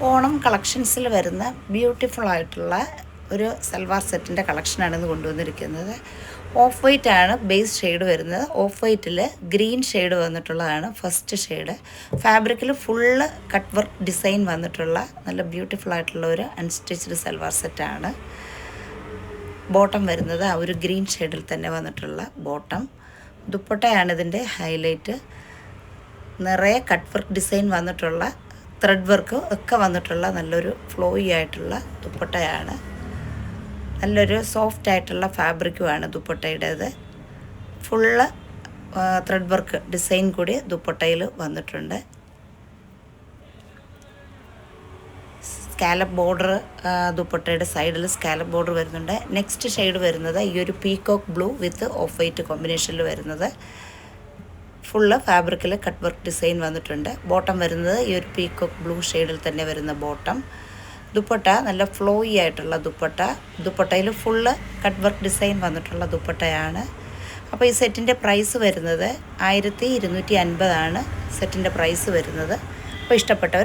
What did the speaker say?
ഓണം കളക്ഷൻസിൽ വരുന്ന ബ്യൂട്ടിഫുൾ ആയിട്ടുള്ള ഒരു സൽവാർ സെറ്റിൻ്റെ കളക്ഷനാണ് ഇന്ന് കൊണ്ടുവന്നിരിക്കുന്നത്. ഓഫ് വൈറ്റ് ആണ് ബേസ് ഷെയ്ഡ് വരുന്നത്. ഓഫ് വൈറ്റിൽ ഗ്രീൻ ഷെയ്ഡ് വന്നിട്ടുള്ളതാണ് ഫസ്റ്റ് ഷെയ്ഡ്. ഫാബ്രിക്കിൽ ഫുള്ള് കട്ട് വർക്ക് ഡിസൈൻ വന്നിട്ടുള്ള നല്ല ബ്യൂട്ടിഫുൾ ആയിട്ടുള്ള ഒരു അൺസ്റ്റിച്ച്ഡ് സൽവാർ സെറ്റാണ്. ബോട്ടം വരുന്നത് ആ ഒരു ഗ്രീൻ ഷെയ്ഡിൽ തന്നെ വന്നിട്ടുള്ള ബോട്ടം. ദുപ്പട്ടയാണ് ഇതിൻ്റെ ഹൈലൈറ്റ്. നിറയെ കട്ട് വർക്ക് ഡിസൈൻ വന്നിട്ടുള്ള ത്രെഡ് വർക്ക് ഒക്കെ വന്നിട്ടുള്ള നല്ലൊരു ഫ്ലോയി ആയിട്ടുള്ള ദുപ്പട്ടയാണ്. നല്ലൊരു സോഫ്റ്റ് ആയിട്ടുള്ള ഫാബ്രിക്കുമാണ് ദുപ്പട്ടയുടേത്. ഫുള്ള് ത്രെഡ് വർക്ക് ഡിസൈൻ കൂടി ദുപ്പട്ടയിൽ വന്നിട്ടുണ്ട്. സ്കാലപ്പ് ബോർഡർ, ദുപ്പട്ടയുടെ സൈഡിൽ സ്കാലപ്പ് ബോർഡർ വരുന്നുണ്ട്. നെക്സ്റ്റ് ഷെയ്ഡ് വരുന്നത് ഈ ഒരു peacock blue with off white കോമ്പിനേഷനിൽ വരുന്നത്. ഫുള്ള് ഫാബ്രിക്കിൽ കട്ട് വർക്ക് ഡിസൈൻ വന്നിട്ടുണ്ട്. ബോട്ടം വരുന്നത് ഈ ഒരു പീകോക്ക് ബ്ലൂ ഷെയ്ഡിൽ തന്നെ വരുന്ന ബോട്ടം. ദുപ്പട്ട നല്ല ഫ്ലോയി ആയിട്ടുള്ള ദുപ്പട്ട. ദുപ്പട്ടയിൽ ഫുള്ള് കട്ട് വർക്ക് ഡിസൈൻ വന്നിട്ടുള്ള ദുപ്പട്ടയാണ്. അപ്പോൾ ഈ സെറ്റിൻ്റെ പ്രൈസ് വരുന്നത് 1250 സെറ്റിൻ്റെ പ്രൈസ് വരുന്നത്. അപ്പോൾ ഇഷ്ടപ്പെട്ടവർ